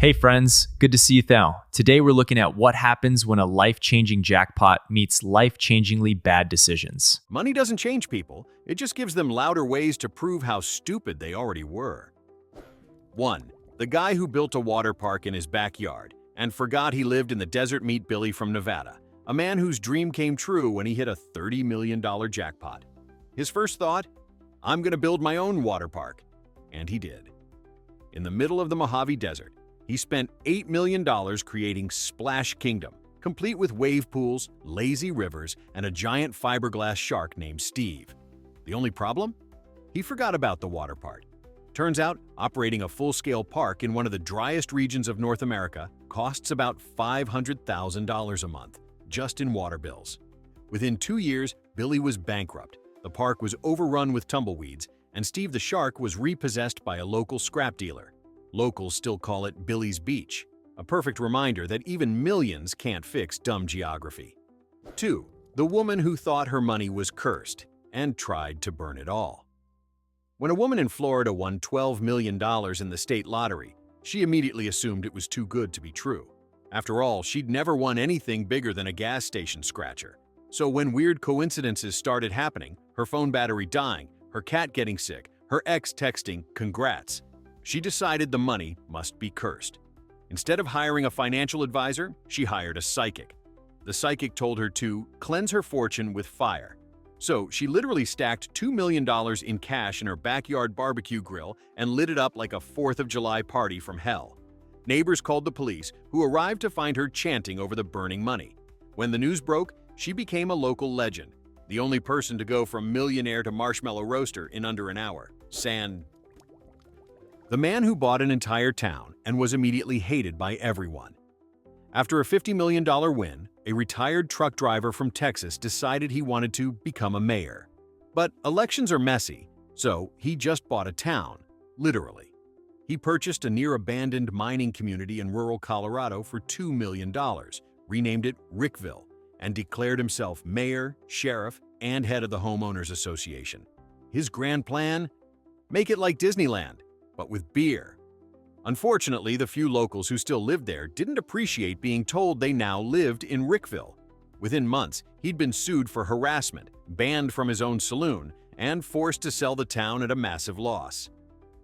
Hey friends, good to see you now. Today we're looking at what happens when a life-changing jackpot meets life-changingly bad decisions. Money doesn't change people, it just gives them louder ways to prove how stupid they already were. 1. The guy who built a water park in his backyard and forgot he lived in the desert meet Billy from Nevada, a man whose dream came true when he hit a $30 million jackpot. His first thought? I'm going to build my own water park. And he did. In the middle of the Mojave Desert, he spent $8 million creating Splash Kingdom, complete with wave pools, lazy rivers, and a giant fiberglass shark named Steve. The only problem? He forgot about the water part. Turns out, operating a full-scale park in one of the driest regions of North America costs about $500,000 a month, just in water bills. Within 2 years, Billy was bankrupt, the park was overrun with tumbleweeds, and Steve the shark was repossessed by a local scrap dealer. Locals still call it Billy's Beach, a perfect reminder that even millions can't fix dumb geography. 2. The woman who thought her money was cursed and tried to burn it all. When a woman in Florida won $12 million in the state lottery, she immediately assumed it was too good to be true. After all, she'd never won anything bigger than a gas station scratcher. So when weird coincidences started happening, her phone battery dying, her cat getting sick, her ex texting, "Congrats," she decided the money must be cursed. Instead of hiring a financial advisor, she hired a psychic. The psychic told her to cleanse her fortune with fire. So she literally stacked $2 million in cash in her backyard barbecue grill and lit it up like a 4th of July party from hell. Neighbors called the police, who arrived to find her chanting over the burning money. When the news broke, she became a local legend, the only person to go from millionaire to marshmallow roaster in under an hour. The man who bought an entire town and was immediately hated by everyone. After a $50 million win, a retired truck driver from Texas decided he wanted to become a mayor. But elections are messy, so he just bought a town, literally. He purchased a near-abandoned mining community in rural Colorado for $2 million, renamed it Rickville, and declared himself mayor, sheriff, and head of the Homeowners Association. His grand plan? Make it like Disneyland, but with beer. Unfortunately, the few locals who still lived there didn't appreciate being told they now lived in Rickville. Within months, he'd been sued for harassment, banned from his own saloon, and forced to sell the town at a massive loss.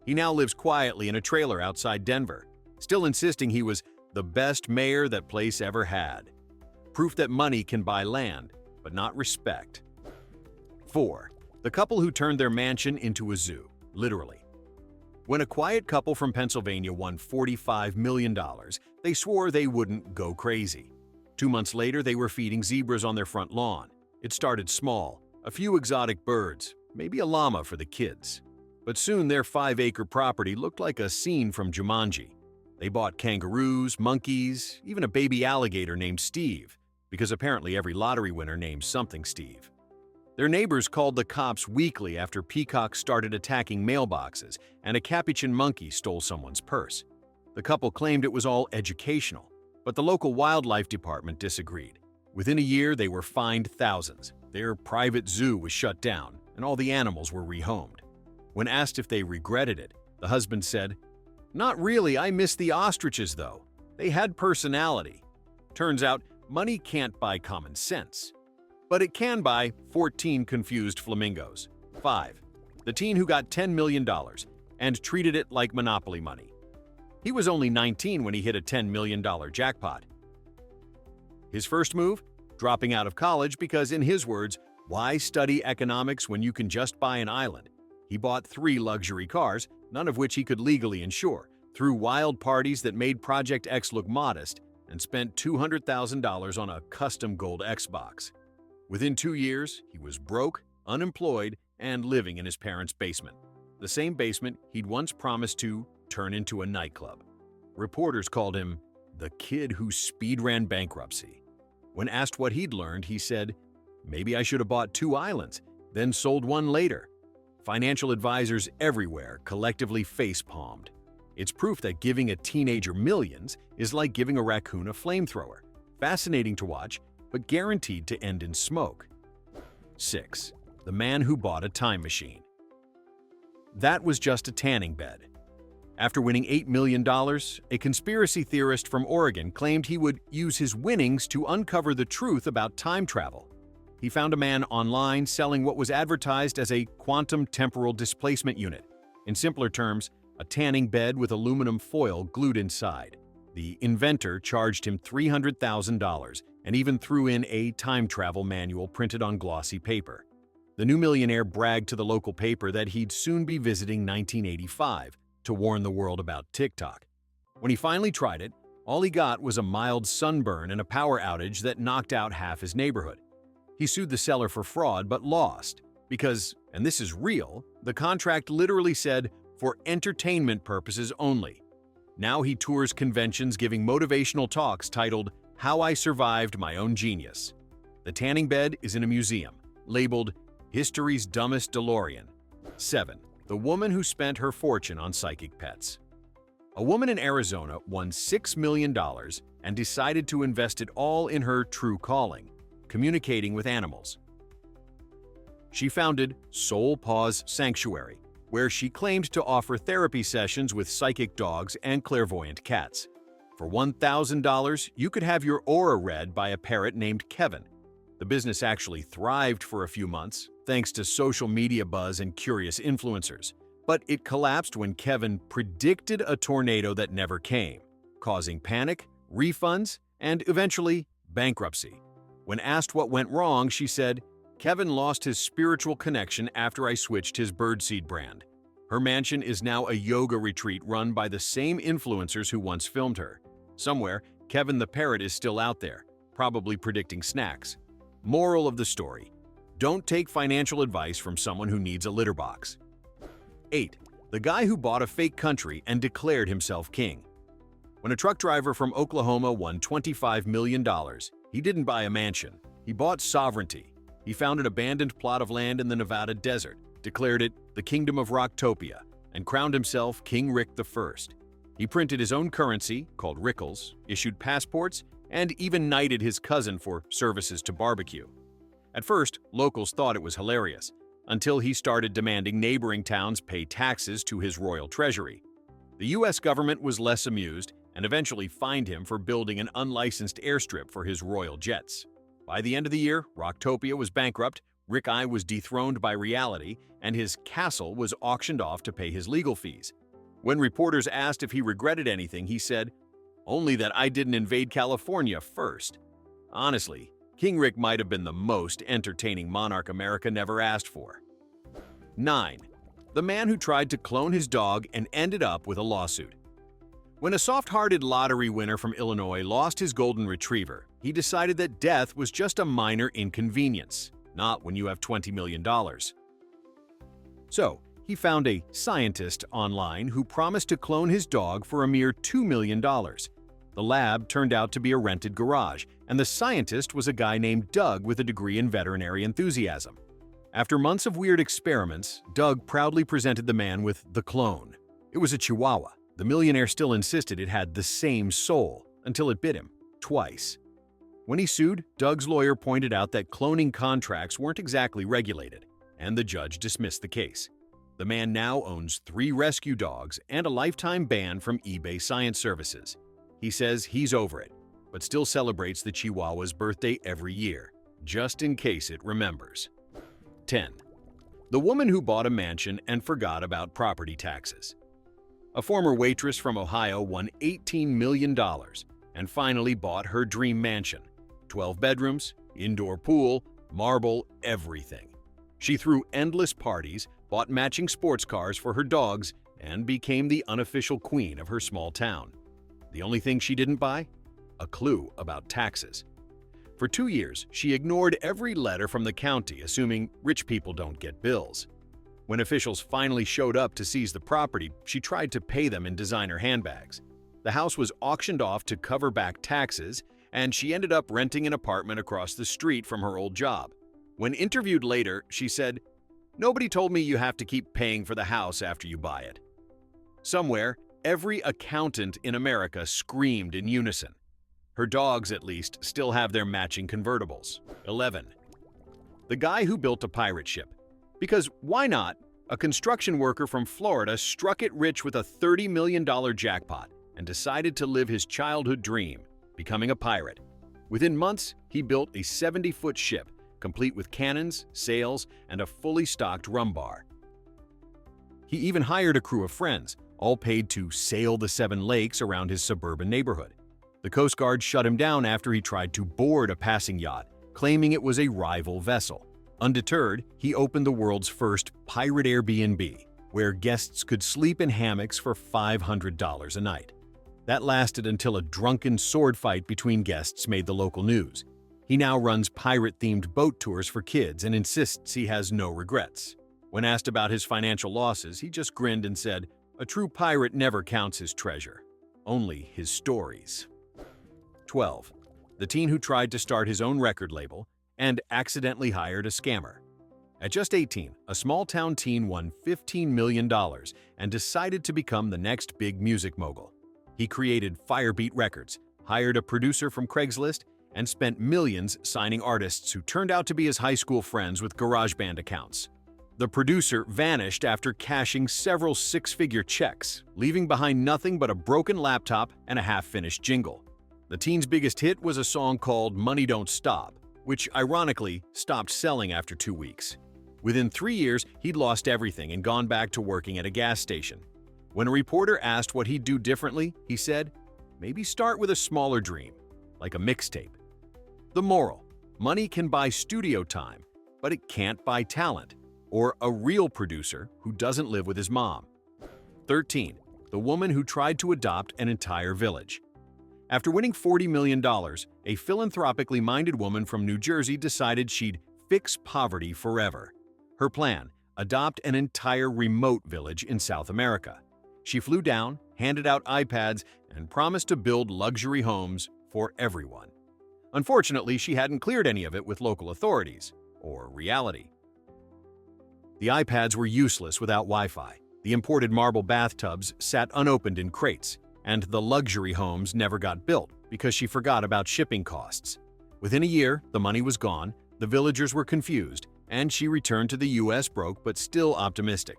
He now lives quietly in a trailer outside Denver, still insisting he was the best mayor that place ever had. Proof that money can buy land, but not respect. 4. The couple who turned their mansion into a zoo, literally. When a quiet couple from Pennsylvania won $45 million, they swore they wouldn't go crazy. 2 months later, they were feeding zebras on their front lawn. It started small, a few exotic birds, maybe a llama for the kids. But soon their 5-acre property looked like a scene from Jumanji. They bought kangaroos, monkeys, even a baby alligator named Steve, because apparently every lottery winner names something Steve. Their neighbors called the cops weekly after peacocks started attacking mailboxes and a capuchin monkey stole someone's purse. The couple claimed it was all educational, but the local wildlife department disagreed. Within a year, they were fined thousands. Their private zoo was shut down, and all the animals were rehomed. When asked if they regretted it, the husband said, "Not really, I miss the ostriches though. They had personality." Turns out, money can't buy common sense. But it can buy 14 confused flamingos. 5. The teen who got $10 million and treated it like Monopoly money. He was only 19 when he hit a $10 million jackpot. His first move? Dropping out of college because, in his words, why study economics when you can just buy an island? He bought 3 luxury cars, none of which he could legally insure, threw wild parties that made Project X look modest, and spent $200,000 on a custom gold Xbox. Within 2 years, he was broke, unemployed, and living in his parents' basement. The same basement he'd once promised to turn into a nightclub. Reporters called him the kid who speedran bankruptcy. When asked what he'd learned, he said, "Maybe I should have bought 2 islands, then sold one later." Financial advisors everywhere collectively face-palmed. It's proof that giving a teenager millions is like giving a raccoon a flamethrower. Fascinating to watch, but guaranteed to end in smoke. 6. The man who bought a time machine. That was just a tanning bed. After winning $8 million, a conspiracy theorist from Oregon claimed he would use his winnings to uncover the truth about time travel. He found a man online selling what was advertised as a quantum temporal displacement unit. In simpler terms, a tanning bed with aluminum foil glued inside. The inventor charged him $300,000 and even threw in a time travel manual printed on glossy paper. The new millionaire bragged to the local paper that he'd soon be visiting 1985 to warn the world about TikTok. When he finally tried it, all he got was a mild sunburn and a power outage that knocked out half his neighborhood. He sued the seller for fraud but lost because, and this is real, the contract literally said, "for entertainment purposes only." Now he tours conventions giving motivational talks titled, "How I Survived My Own Genius." The tanning bed is in a museum, labeled History's Dumbest DeLorean. 7. The woman who spent her fortune on psychic pets. A woman in Arizona won $6 million and decided to invest it all in her true calling, communicating with animals. She founded Soul Paws Sanctuary, where she claimed to offer therapy sessions with psychic dogs and clairvoyant cats. For $1,000, you could have your aura read by a parrot named Kevin. The business actually thrived for a few months, thanks to social media buzz and curious influencers. But it collapsed when Kevin predicted a tornado that never came, causing panic, refunds, and eventually bankruptcy. When asked what went wrong, she said, "Kevin lost his spiritual connection after I switched his birdseed brand." Her mansion is now a yoga retreat run by the same influencers who once filmed her. Somewhere, Kevin the parrot is still out there, probably predicting snacks. Moral of the story: don't take financial advice from someone who needs a litter box. 8. The guy who bought a fake country and declared himself king. When a truck driver from Oklahoma won $25 million, he didn't buy a mansion. He bought sovereignty. He found an abandoned plot of land in the Nevada desert, declared it the Kingdom of Rocktopia, and crowned himself King Rick I. He printed his own currency, called rickles, issued passports, and even knighted his cousin for services to barbecue. At first, locals thought it was hilarious, until he started demanding neighboring towns pay taxes to his royal treasury. The US government was less amused and eventually fined him for building an unlicensed airstrip for his royal jets. By the end of the year, Rocktopia was bankrupt, Rick I was dethroned by reality, and his castle was auctioned off to pay his legal fees. When reporters asked if he regretted anything, he said, "Only that I didn't invade California first." Honestly, King Rick might have been the most entertaining monarch America never asked for. 9. The man who tried to clone his dog and ended up with a lawsuit. When a soft-hearted lottery winner from Illinois lost his golden retriever, he decided that death was just a minor inconvenience, not when you have $20 million. So, he found a scientist online who promised to clone his dog for a mere $2 million. The lab turned out to be a rented garage, and the scientist was a guy named Doug with a degree in veterinary enthusiasm. After months of weird experiments, Doug proudly presented the man with the clone. It was a Chihuahua. The millionaire still insisted it had the same soul, until it bit him, twice. When he sued, Doug's lawyer pointed out that cloning contracts weren't exactly regulated, and the judge dismissed the case. The man now owns 3 rescue dogs and a lifetime ban from eBay Science Services. He says he's over it, but still celebrates the Chihuahua's birthday every year, just in case it remembers. 10. The woman who bought a mansion and forgot about property taxes. A former waitress from Ohio won $18 million and finally bought her dream mansion. 12 bedrooms, indoor pool, marble, everything. She threw endless parties, bought matching sports cars for her dogs, and became the unofficial queen of her small town. The only thing she didn't buy? A clue about taxes. For 2 years, she ignored every letter from the county, assuming rich people don't get bills. When officials finally showed up to seize the property, she tried to pay them in designer handbags. The house was auctioned off to cover back taxes, and she ended up renting an apartment across the street from her old job. When interviewed later, she said, "Nobody told me you have to keep paying for the house after you buy it." Somewhere, every accountant in America screamed in unison. Her dogs, at least, still have their matching convertibles. 11. The guy who built a pirate ship. Because why not? A construction worker from Florida struck it rich with a $30 million jackpot and decided to live his childhood dream, becoming a pirate. Within months, he built a 70-foot ship, complete with cannons, sails, and a fully stocked rum bar. He even hired a crew of friends, all paid to sail the 7 lakes around his suburban neighborhood. The Coast Guard shut him down after he tried to board a passing yacht, claiming it was a rival vessel. Undeterred, he opened the world's first pirate Airbnb, where guests could sleep in hammocks for $500 a night. That lasted until a drunken sword fight between guests made the local news. He now runs pirate-themed boat tours for kids and insists he has no regrets. When asked about his financial losses, he just grinned and said, "A true pirate never counts his treasure, only his stories." 12. The teen who tried to start his own record label and accidentally hired a scammer. At just 18, a small-town teen won $15 million and decided to become the next big music mogul. He created Firebeat Records, hired a producer from Craigslist, and spent millions signing artists who turned out to be his high school friends with GarageBand accounts. The producer vanished after cashing several 6-figure checks, leaving behind nothing but a broken laptop and a half-finished jingle. The teen's biggest hit was a song called "Money Don't Stop," which ironically stopped selling after 2 weeks. Within 3 years, he'd lost everything and gone back to working at a gas station. When a reporter asked what he'd do differently, he said, "Maybe start with a smaller dream, like a mixtape." The moral: money can buy studio time, but it can't buy talent, or a real producer who doesn't live with his mom. 13. The woman who tried to adopt an entire village. After winning $40 million, a philanthropically minded woman from New Jersey decided she'd fix poverty forever. Her plan: adopt an entire remote village in South America. She flew down, handed out iPads, and promised to build luxury homes for everyone. Unfortunately, she hadn't cleared any of it with local authorities, or reality. The iPads were useless without Wi-Fi. The imported marble bathtubs sat unopened in crates, and the luxury homes never got built because she forgot about shipping costs. Within a year, the money was gone, the villagers were confused, and she returned to the US broke but still optimistic.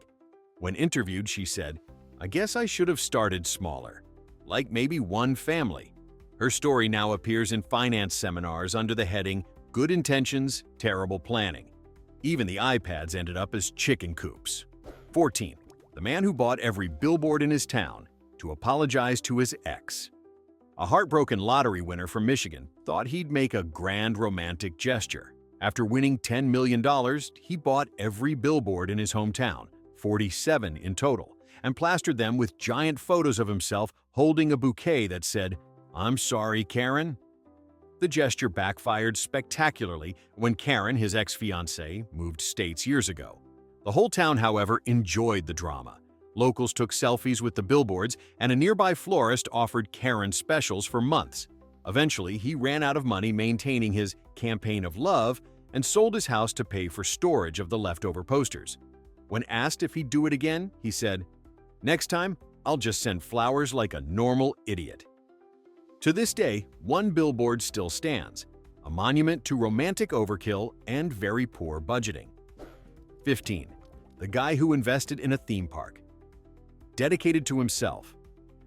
When interviewed, she said, "I guess I should have started smaller, like maybe one family." Her story now appears in finance seminars under the heading "Good Intentions, Terrible Planning." Even the iPads ended up as chicken coops. 14. The man who bought every billboard in his town to apologize to his ex. A heartbroken lottery winner from Michigan thought he'd make a grand romantic gesture. After winning $10 million, he bought every billboard in his hometown, 47 in total, and plastered them with giant photos of himself holding a bouquet that said, "I'm sorry, Karen." The gesture backfired spectacularly when Karen, his ex-fiancée, moved states years ago. The whole town, however, enjoyed the drama. Locals took selfies with the billboards, and a nearby florist offered Karen specials for months. Eventually, he ran out of money maintaining his campaign of love and sold his house to pay for storage of the leftover posters. When asked if he'd do it again, he said, "Next time, I'll just send flowers like a normal idiot." To this day, one billboard still stands, a monument to romantic overkill and very poor budgeting. 15. The guy who invested in a theme park. Dedicated to himself.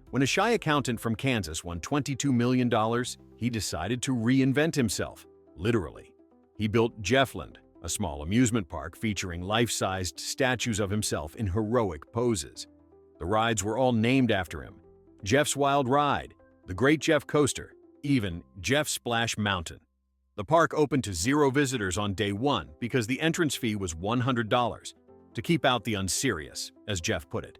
When a shy accountant from Kansas won $22 million, he decided to reinvent himself, literally. He built Jeffland, a small amusement park featuring life-sized statues of himself in heroic poses. The rides were all named after him: Jeff's Wild Ride, the Great Jeff Coaster, even Jeff Splash Mountain. The park opened to 0 visitors on day 1 because the entrance fee was $100, to keep out the unserious, as Jeff put it.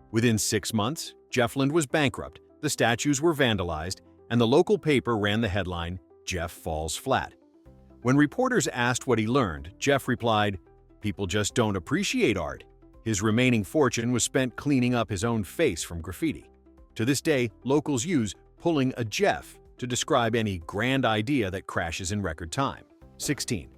Within 6 months, Jeffland was bankrupt, the statues were vandalized, and the local paper ran the headline, "Jeff Falls Flat." When reporters asked what he learned, Jeff replied, "People just don't appreciate art." His remaining fortune was spent cleaning up his own face from graffiti. To this day, locals use "pulling a Jeff" to describe any grand idea that crashes in record time. 16.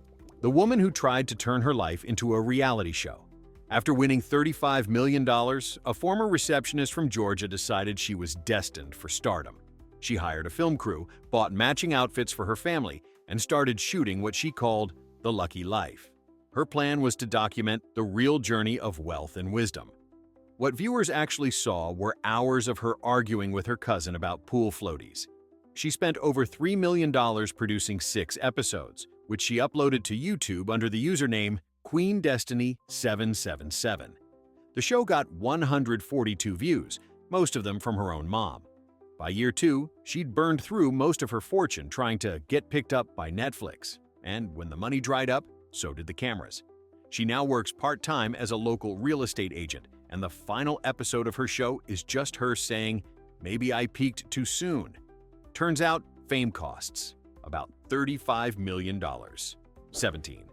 The woman who tried to turn her life into a reality show. After winning $35 million, a former receptionist from Georgia decided she was destined for stardom. She hired a film crew, bought matching outfits for her family, and started shooting what she called the lucky life. Her plan was to document the real journey of wealth and wisdom. What viewers actually saw were hours of her arguing with her cousin about pool floaties. She spent over $3 million producing 6 episodes, which she uploaded to YouTube under the username Queen Destiny 777. The show got 142 views, most of them from her own mom. By year 2, she'd burned through most of her fortune trying to get picked up by Netflix, and when the money dried up, so did the cameras. She now works part-time as a local real estate agent, and the final episode of her show is just her saying, "Maybe I peaked too soon." Turns out, fame costs about $35 million. 17.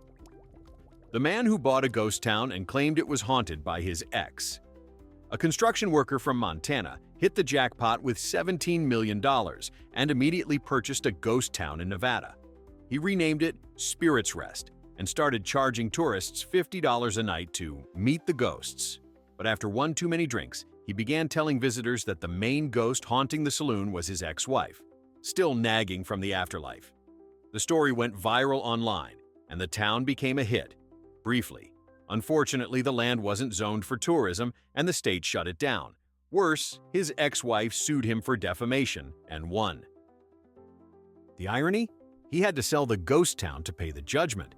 The man who bought a ghost town and claimed it was haunted by his ex. A construction worker from Montana hit the jackpot with $17 million and immediately purchased a ghost town in Nevada. He renamed it Spirits Rest and started charging tourists $50 a night to meet the ghosts. But after one too many drinks, he began telling visitors that the main ghost haunting the saloon was his ex-wife, still nagging from the afterlife. The story went viral online, and the town became a hit. Briefly. Unfortunately, the land wasn't zoned for tourism, and the state shut it down. Worse, his ex-wife sued him for defamation and won. The irony? He had to sell the ghost town to pay the judgment.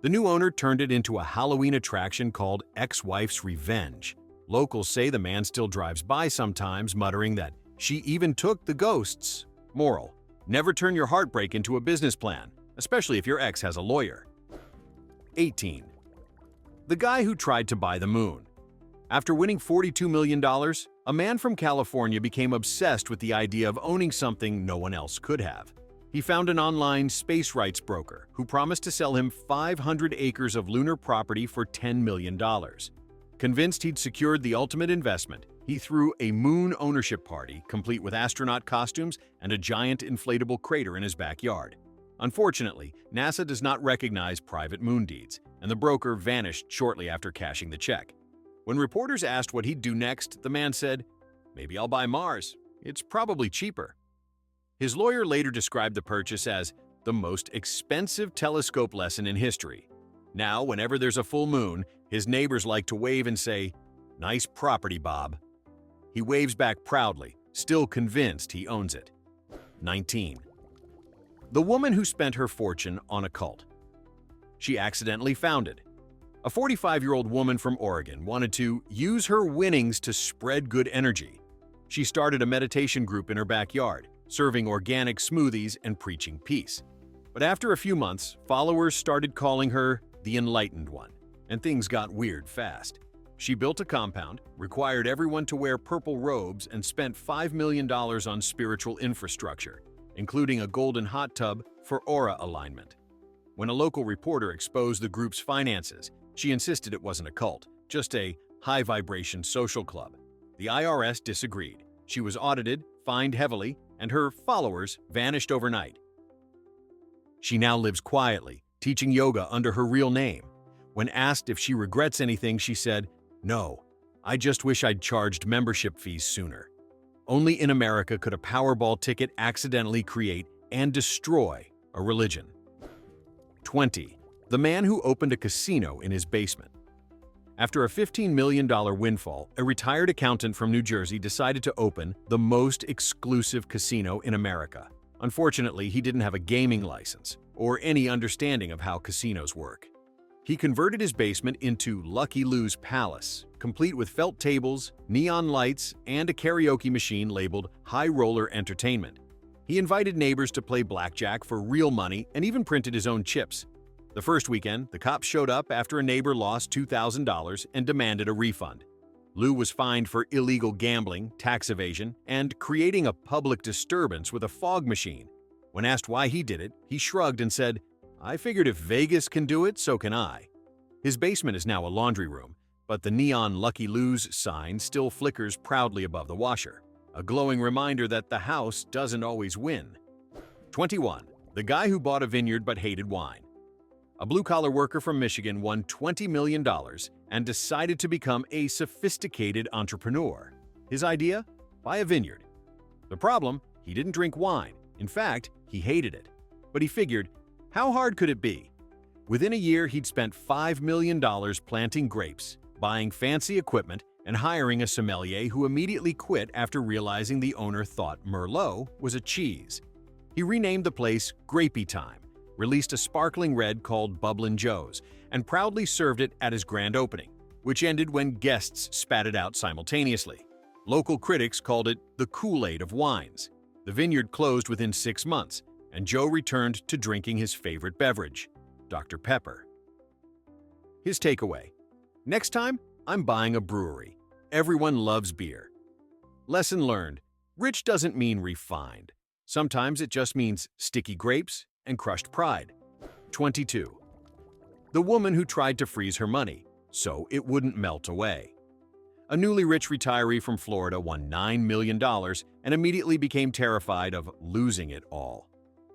The new owner turned it into a Halloween attraction called Ex-Wife's Revenge. Locals say the man still drives by sometimes, muttering that she even took the ghosts. Moral: never turn your heartbreak into a business plan, especially if your ex has a lawyer. 18. The guy who tried to buy the moon. After winning $42 million, a man from California became obsessed with the idea of owning something no one else could have. He found an online space rights broker who promised to sell him 500 acres of lunar property for $10 million. Convinced he'd secured the ultimate investment, he threw a moon ownership party complete with astronaut costumes and a giant inflatable crater in his backyard. Unfortunately, NASA does not recognize private moon deeds, and the broker vanished shortly after cashing the check. When reporters asked what he'd do next, the man said, "Maybe I'll buy Mars. It's probably cheaper." His lawyer later described the purchase as the most expensive telescope lesson in history. Now, whenever there's a full moon, his neighbors like to wave and say, "Nice property, Bob." He waves back proudly, still convinced he owns it. 19. The woman who spent her fortune on a cult. She accidentally founded. A 45-year-old woman from Oregon wanted to use her winnings to spread good energy. She started a meditation group in her backyard, serving organic smoothies and preaching peace. But after a few months, followers started calling her the Enlightened One, and things got weird fast. She built a compound, required everyone to wear purple robes, and spent $5 million on spiritual infrastructure, including a golden hot tub for aura alignment. When a local reporter exposed the group's finances, she insisted it wasn't a cult, just a high-vibration social club. The IRS disagreed. She was audited, fined heavily, and her followers vanished overnight. She now lives quietly, teaching yoga under her real name. When asked if she regrets anything, she said, "No, I just wish I'd charged membership fees sooner." Only in America could a Powerball ticket accidentally create and destroy a religion. 20. The man who opened a casino in his basement. After a $15 million windfall, a retired accountant from New Jersey decided to open the most exclusive casino in America. Unfortunately, he didn't have a gaming license or any understanding of how casinos work. He converted his basement into Lucky Lou's Palace, complete with felt tables, neon lights, and a karaoke machine labeled High Roller Entertainment. He invited neighbors to play blackjack for real money and even printed his own chips. The first weekend, the cops showed up after a neighbor lost $2,000 and demanded a refund. Lou was fined for illegal gambling, tax evasion, and creating a public disturbance with a fog machine. When asked why he did it, he shrugged and said, "I figured if Vegas can do it, so can I." His basement is now a laundry room, but the neon Lucky Lou's sign still flickers proudly above the washer, a glowing reminder that the house doesn't always win. 21. The guy who bought a vineyard but hated wine. A blue-collar worker from Michigan won $20 million and decided to become a sophisticated entrepreneur. His idea? Buy a vineyard. The problem? He didn't drink wine. In fact, he hated it. But he figured, how hard could it be? Within a year, he'd spent $5 million planting grapes, buying fancy equipment, and hiring a sommelier who immediately quit after realizing the owner thought Merlot was a cheese. He renamed the place Grapey Time, released a sparkling red called Bubblin' Joe's, and proudly served it at his grand opening, which ended when guests spat it out simultaneously. Local critics called it the Kool-Aid of wines. The vineyard closed within 6 months, and Joe returned to drinking his favorite beverage, Dr. Pepper. His takeaway: next time, I'm buying a brewery. Everyone loves beer. Lesson learned: rich doesn't mean refined. Sometimes it just means sticky grapes and crushed pride. 22. The woman who tried to freeze her money so it wouldn't melt away. A newly rich retiree from Florida won $9 million and immediately became terrified of losing it all.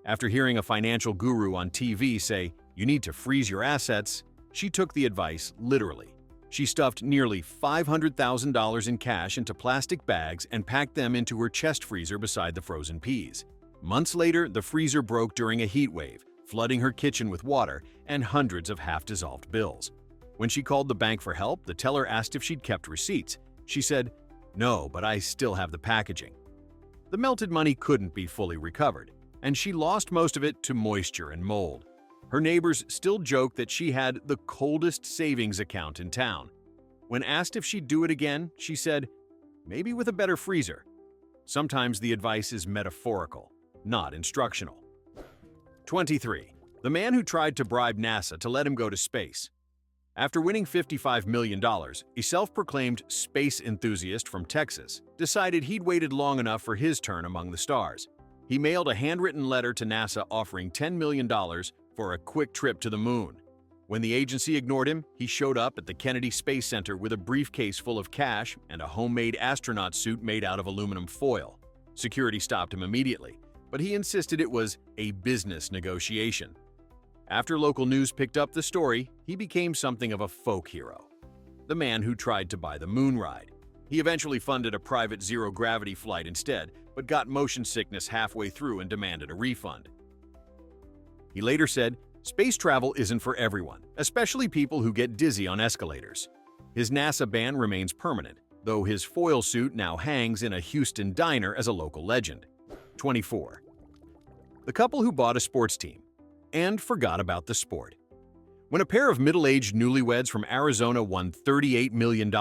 After hearing a financial guru on TV say, "You need to freeze your assets," she took the advice literally. She stuffed nearly $500,000 in cash into plastic bags and packed them into her chest freezer beside the frozen peas. Months later, the freezer broke during a heat wave, flooding her kitchen with water and hundreds of half-dissolved bills. When she called the bank for help, the teller asked if she'd kept receipts. She said, "No, but I still have the packaging." The melted money couldn't be fully recovered, and she lost most of it to moisture and mold. Her neighbors still joked that she had the coldest savings account in town. When asked if she'd do it again, she said, "Maybe with a better freezer." Sometimes the advice is metaphorical, not instructional. 23. The man who tried to bribe NASA to let him go to space. After winning $55 million, a self-proclaimed space enthusiast from Texas decided he'd waited long enough for his turn among the stars. He mailed a handwritten letter to NASA offering $10 million for a quick trip to the moon. When the agency ignored him, he showed up at the Kennedy Space Center with a briefcase full of cash and a homemade astronaut suit made out of aluminum foil. Security stopped him immediately, but he insisted it was a business negotiation. After local news picked up the story, he became something of a folk hero. The man who tried to buy the moon ride. He eventually funded a private zero-gravity flight instead, but got motion sickness halfway through and demanded a refund. He later said, "Space travel isn't for everyone, especially people who get dizzy on escalators." His NASA ban remains permanent, though his foil suit now hangs in a Houston diner as a local legend. 24. The couple who bought a sports team and forgot about the sport. When a pair of middle-aged newlyweds from Arizona won $38 million,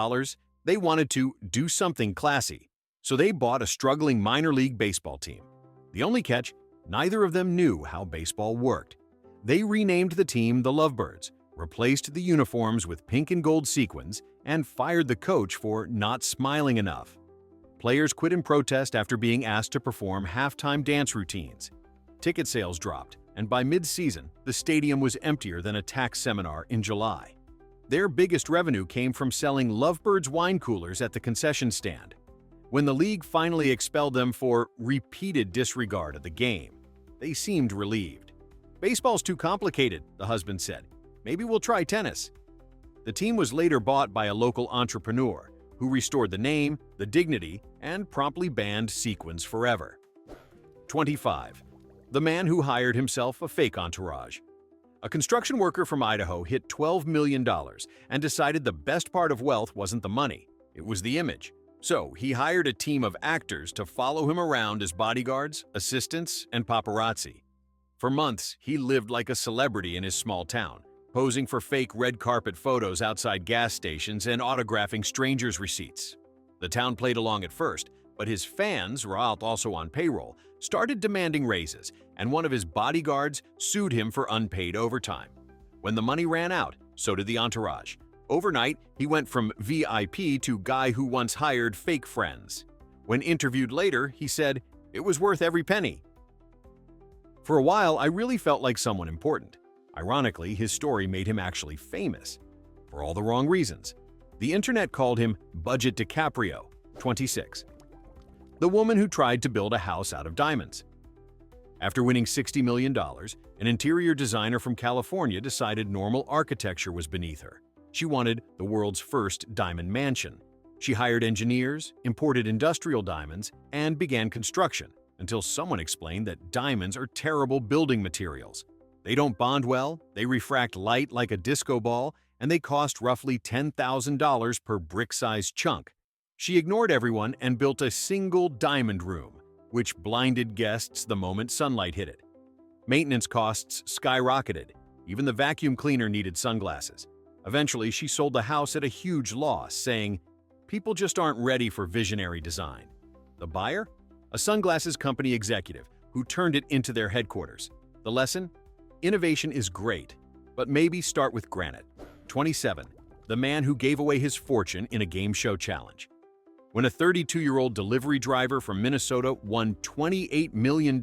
they wanted to do something classy, so they bought a struggling minor league baseball team. The only catch: neither of them knew how baseball worked. They renamed the team the Lovebirds, replaced the uniforms with pink and gold sequins, and fired the coach for not smiling enough. Players quit in protest after being asked to perform halftime dance routines. Ticket sales dropped, and by mid-season, the stadium was emptier than a tax seminar in July. Their biggest revenue came from selling Lovebirds wine coolers at the concession stand. When the league finally expelled them for repeated disregard of the game, they seemed relieved. "Baseball's too complicated," the husband said. "Maybe we'll try tennis." The team was later bought by a local entrepreneur who restored the name, the dignity, and promptly banned sequins forever. 25. The man who hired himself a fake entourage. A construction worker from Idaho hit $12 million and decided the best part of wealth wasn't the money, it was the image. So he hired a team of actors to follow him around as bodyguards, assistants, and paparazzi. For months, he lived like a celebrity in his small town, posing for fake red carpet photos outside gas stations and autographing strangers' receipts. The town played along at first, but his fans, Raoult also on payroll, started demanding raises, and one of his bodyguards sued him for unpaid overtime. When the money ran out, so did the entourage. Overnight, he went from VIP to guy who once hired fake friends. When interviewed later, he said, "It was worth every penny." For a while, I really felt like someone important. Ironically, his story made him actually famous. For all the wrong reasons. The internet called him Budget DiCaprio, 26. The woman who tried to build a house out of diamonds. After winning $60 million, an interior designer from California decided normal architecture was beneath her. She wanted the world's first diamond mansion. She hired engineers, imported industrial diamonds, and began construction, until someone explained that diamonds are terrible building materials. They don't bond well, they refract light like a disco ball, and they cost roughly $10,000 per brick-sized chunk. She ignored everyone and built a single diamond room, which blinded guests the moment sunlight hit it. Maintenance costs skyrocketed. Even the vacuum cleaner needed sunglasses. Eventually, she sold the house at a huge loss, saying, "People just aren't ready for visionary design." The buyer? A sunglasses company executive who turned it into their headquarters. The lesson? Innovation is great, but maybe start with granite. 27. The man who gave away his fortune in a game show challenge. When a 32-year-old delivery driver from Minnesota won $28 million,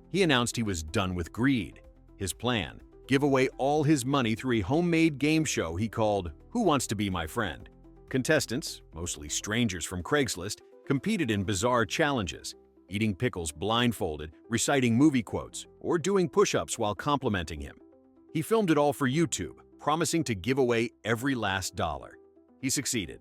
he announced he was done with greed. His plan? Give away all his money through a homemade game show he called Who Wants to Be My Friend? Contestants, mostly strangers from Craigslist, competed in bizarre challenges, eating pickles blindfolded, reciting movie quotes, or doing push-ups while complimenting him. He filmed it all for YouTube, promising to give away every last dollar. He succeeded.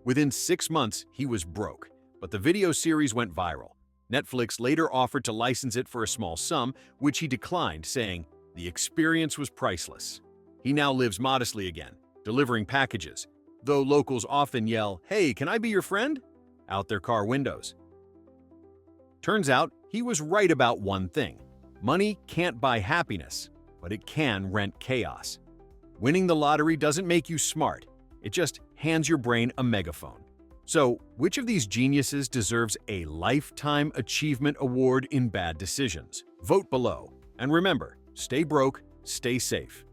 Within 6 months, he was broke, but the video series went viral. Netflix later offered to license it for a small sum, which he declined, saying, "The experience was priceless." He now lives modestly again, delivering packages, though locals often yell, "Hey, can I be your friend?" out their car windows. Turns out, he was right about one thing. Money can't buy happiness, but it can rent chaos. Winning the lottery doesn't make you smart. It just hands your brain a megaphone. So, which of these geniuses deserves a Lifetime Achievement Award in bad decisions? Vote below. And remember, stay broke, stay safe.